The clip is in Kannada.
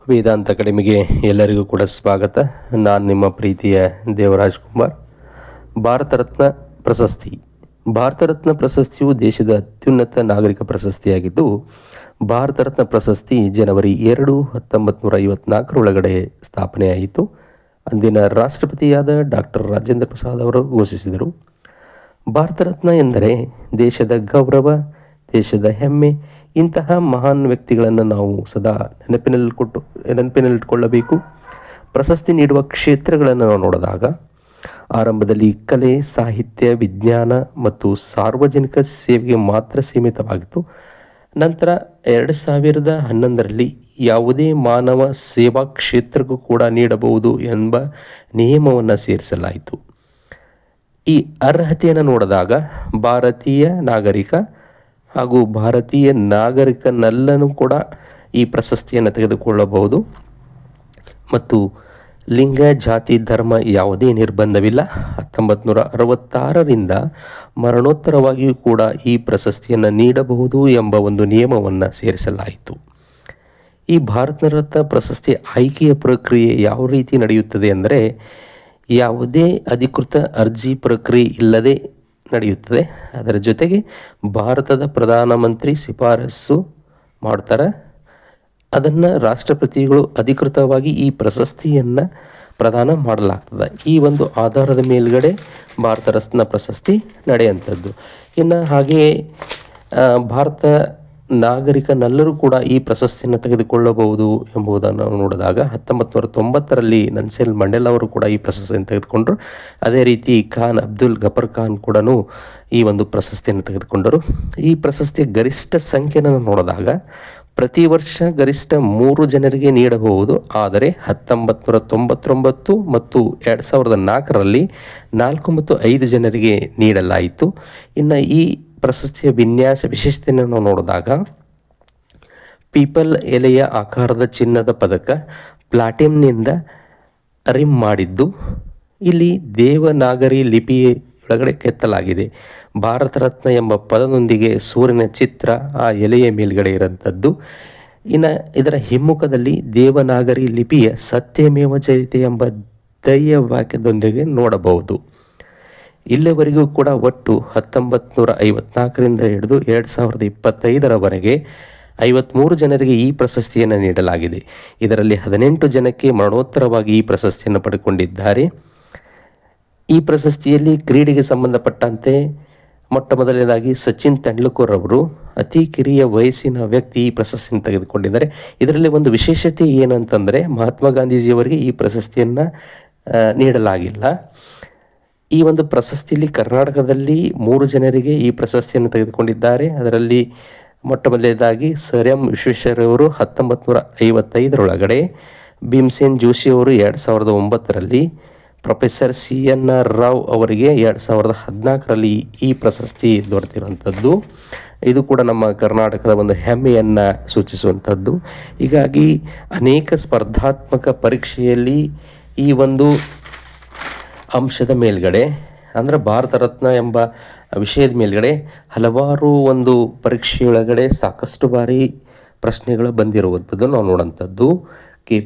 ವೇದಾಂತ ಅಕಾಡೆಮಿಗೆ ಎಲ್ಲರಿಗೂ ಕೂಡ ಸ್ವಾಗತ. ನಾನು ನಿಮ್ಮ ಪ್ರೀತಿಯ ದೇವರಾಜ್ ಕುಮಾರ್. ಭಾರತ ರತ್ನ ಪ್ರಶಸ್ತಿ. ಭಾರತ ರತ್ನ ಪ್ರಶಸ್ತಿಯು ದೇಶದ ಅತ್ಯುನ್ನತ ನಾಗರಿಕ ಪ್ರಶಸ್ತಿಯಾಗಿದ್ದು, ಭಾರತ ರತ್ನ ಪ್ರಶಸ್ತಿ ಜನವರಿ 2, 1954 ಸ್ಥಾಪನೆಯಾಯಿತು. ಅಂದಿನ ರಾಷ್ಟ್ರಪತಿಯಾದ ಡಾಕ್ಟರ್ ರಾಜೇಂದ್ರ ಪ್ರಸಾದ್ ಅವರು ಘೋಷಿಸಿದರು. ಭಾರತ ರತ್ನ ಎಂದರೆ ದೇಶದ ಗೌರವ, ದೇಶದ ಹೆಮ್ಮೆ. ಇಂತಹ ಮಹಾನ್ ವ್ಯಕ್ತಿಗಳನ್ನು ನಾವು ಸದಾ ನೆನಪಿನಲ್ಲಿಟ್ಟುಕೊಳ್ಳಬೇಕು. ಪ್ರಶಸ್ತಿ ನೀಡುವ ಕ್ಷೇತ್ರಗಳನ್ನು ನಾವು ನೋಡಿದಾಗ ಆರಂಭದಲ್ಲಿ ಕಲೆ, ಸಾಹಿತ್ಯ, ವಿಜ್ಞಾನ ಮತ್ತು ಸಾರ್ವಜನಿಕ ಸೇವೆಗೆ ಮಾತ್ರ ಸೀಮಿತವಾಗಿತ್ತು. ನಂತರ 2011ರಲ್ಲಿ ಯಾವುದೇ ಮಾನವ ಸೇವಾ ಕ್ಷೇತ್ರಕ್ಕೂ ಕೂಡ ನೀಡಬಹುದು ಎಂಬ ನಿಯಮವನ್ನು ಸೇರಿಸಲಾಯಿತು. ಈ ಅರ್ಹತೆಯನ್ನು ನೋಡಿದಾಗ ಭಾರತೀಯ ನಾಗರಿಕ ಹಾಗೂ ಭಾರತೀಯ ನಾಗರಿಕನಲ್ಲೂ ಕೂಡ ಈ ಪ್ರಶಸ್ತಿಯನ್ನು ತೆಗೆದುಕೊಳ್ಳಬಹುದು ಮತ್ತು ಲಿಂಗ, ಜಾತಿ, ಧರ್ಮ ಯಾವುದೇ ನಿರ್ಬಂಧವಿಲ್ಲ. 1966ರಿಂದ ಮರಣೋತ್ತರವಾಗಿಯೂ ಕೂಡ ಈ ಪ್ರಶಸ್ತಿಯನ್ನು ನೀಡಬಹುದು ಎಂಬ ಒಂದು ನಿಯಮವನ್ನು ಸೇರಿಸಲಾಯಿತು. ಈ ಭಾರತ ರತ್ನ ಪ್ರಶಸ್ತಿ ಆಯ್ಕೆಯ ಪ್ರಕ್ರಿಯೆ ಯಾವ ರೀತಿ ನಡೆಯುತ್ತದೆ ಅಂದರೆ, ಯಾವುದೇ ಅಧಿಕೃತ ಅರ್ಜಿ ಪ್ರಕ್ರಿಯೆ ಇಲ್ಲದೆ ನಡೆಯುತ್ತದೆ. ಅದರ ಜೊತೆಗೆ ಭಾರತದ ಪ್ರಧಾನಮಂತ್ರಿ ಶಿಫಾರಸು ಮಾಡ್ತಾರೆ. ಅದನ್ನು ರಾಷ್ಟ್ರಪತಿಗಳು ಅಧಿಕೃತವಾಗಿ ಈ ಪ್ರಶಸ್ತಿಯನ್ನು ಪ್ರದಾನ ಮಾಡಲಾಗ್ತದೆ. ಈ ಒಂದು ಆಧಾರದ ಮೇಲ್ಗಡೆ ಭಾರತ ರತ್ನ ಪ್ರಶಸ್ತಿ ನಡೆಯುವಂಥದ್ದು. ಇನ್ನು ಹಾಗೆಯೇ ಭಾರತ ನಾಗರಿಕನೆಲ್ಲರೂ ಕೂಡ ಈ ಪ್ರಶಸ್ತಿಯನ್ನು ತೆಗೆದುಕೊಳ್ಳಬಹುದು ಎಂಬುದನ್ನು ನೋಡಿದಾಗ 1990ರಲ್ಲಿ ನೆಲ್ಸನ್ ಮಂಡೇಲಾ ಅವರು ಕೂಡ ಈ ಪ್ರಶಸ್ತಿಯನ್ನು ತೆಗೆದುಕೊಂಡರು. ಅದೇ ರೀತಿ ಖಾನ್ ಅಬ್ದುಲ್ ಗಫರ್ ಖಾನ್ ಕೂಡ ಈ ಒಂದು ಪ್ರಶಸ್ತಿಯನ್ನು ತೆಗೆದುಕೊಂಡರು. ಈ ಪ್ರಶಸ್ತಿಯ ಗರಿಷ್ಠ ಸಂಖ್ಯೆಯನ್ನು ನೋಡಿದಾಗ ಪ್ರತಿ ವರ್ಷ ಗರಿಷ್ಠ 3 ಜನರಿಗೆ ನೀಡಬಹುದು. ಆದರೆ 1999 ಮತ್ತು 2004ರಲ್ಲಿ 4 ಮತ್ತು 5 ಜನರಿಗೆ ನೀಡಲಾಯಿತು. ಇನ್ನು ಈ ಪ್ರಶಸ್ತಿಯ ವಿನ್ಯಾಸ ವಿಶೇಷತೆಯನ್ನು ನಾವು ನೋಡಿದಾಗ ಪೀಪಲ್ ಎಲೆಯ ಆಕಾರದ ಚಿನ್ನದ ಪದಕ ಪ್ಲಾಟಿನಂನಿಂದ ರಿಮ್ ಮಾಡಿದ್ದು, ಇಲ್ಲಿ ದೇವನಾಗರಿ ಲಿಪಿಯೊಳಗಡೆ ಕೆತ್ತಲಾಗಿದೆ. ಭಾರತ ರತ್ನ ಎಂಬ ಪದದೊಂದಿಗೆ ಸೂರ್ಯನ ಚಿತ್ರ ಆ ಎಲೆಯ ಮೇಲ್ಗಡೆ ಇರೋಂಥದ್ದು. ಇನ್ನು ಇದರ ಹಿಮ್ಮುಖದಲ್ಲಿ ದೇವನಾಗರಿ ಲಿಪಿಯ ಸತ್ಯಮೇವ ಜಯತೆ ಎಂಬ ಧ್ಯೇಯ ವಾಕ್ಯದೊಂದಿಗೆ ನೋಡಬಹುದು. ಇಲ್ಲಿವರೆಗೂ ಕೂಡ ಒಟ್ಟು 1954ರಿಂದ ಹಿಡಿದು 2025ರವರೆಗೆ 53 ಜನರಿಗೆ ಈ ಪ್ರಶಸ್ತಿಯನ್ನು ನೀಡಲಾಗಿದೆ. ಇದರಲ್ಲಿ 18 ಜನಕ್ಕೆ ಮರಣೋತ್ತರವಾಗಿ ಈ ಪ್ರಶಸ್ತಿಯನ್ನು ಪಡೆದುಕೊಂಡಿದ್ದಾರೆ. ಈ ಪ್ರಶಸ್ತಿಯಲ್ಲಿ ಕ್ರೀಡೆಗೆ ಸಂಬಂಧಪಟ್ಟಂತೆ ಮೊಟ್ಟ ಮೊದಲನೇದಾಗಿ ಸಚಿನ್ ತೆಂಡೂಲ್ಕರ್ ಅವರು ಅತಿ ಕಿರಿಯ ವಯಸ್ಸಿನ ವ್ಯಕ್ತಿ ಈ ಪ್ರಶಸ್ತಿಯನ್ನು ತೆಗೆದುಕೊಂಡಿದ್ದಾರೆ. ಇದರಲ್ಲಿ ಒಂದು ವಿಶೇಷತೆ ಏನಂತಂದರೆ, ಮಹಾತ್ಮ ಗಾಂಧೀಜಿಯವರಿಗೆ ಈ ಪ್ರಶಸ್ತಿಯನ್ನು ನೀಡಲಾಗಿಲ್ಲ. ಈ ಒಂದು ಪ್ರಶಸ್ತಿಯಲ್ಲಿ ಕರ್ನಾಟಕದಲ್ಲಿ 3 ಜನರಿಗೆ ಈ ಪ್ರಶಸ್ತಿಯನ್ನು ತೆಗೆದುಕೊಂಡಿದ್ದಾರೆ. ಅದರಲ್ಲಿ ಮೊಟ್ಟ ಮೊದಲನೇದಾಗಿ ಸರ್ ಎಂ ವಿಶ್ವೇಶ್ವರಯ್ಯವರು 1955ರೊಳಗಡೆ, ಭೀಮಸೇನ್ ಜೋಶಿ ಅವರು 2009ರಲ್ಲಿ, ಪ್ರೊಫೆಸರ್ CNR ರಾವ್ ಅವರಿಗೆ 2014ರಲ್ಲಿ ಈ ಪ್ರಶಸ್ತಿ ದೊರೆತಿರುವಂಥದ್ದು. ಇದು ಕೂಡ ನಮ್ಮ ಕರ್ನಾಟಕದ ಒಂದು ಹೆಮ್ಮೆಯನ್ನು ಸೂಚಿಸುವಂಥದ್ದು. ಹೀಗಾಗಿ ಅನೇಕ ಸ್ಪರ್ಧಾತ್ಮಕ ಪರೀಕ್ಷೆಯಲ್ಲಿ ಈ ಒಂದು ಅಂಶದ ಮೇಲ್ಗಡೆ ಅಂದರೆ ಭಾರತ ರತ್ನ ಎಂಬ ವಿಷಯದ ಮೇಲ್ಗಡೆ ಹಲವಾರು ಒಂದು ಪರೀಕ್ಷೆಯೊಳಗಡೆ ಸಾಕಷ್ಟು ಬಾರಿ ಪ್ರಶ್ನೆಗಳು ಬಂದಿರುವಂಥದ್ದು ನಾವು ನೋಡೋಂಥದ್ದು.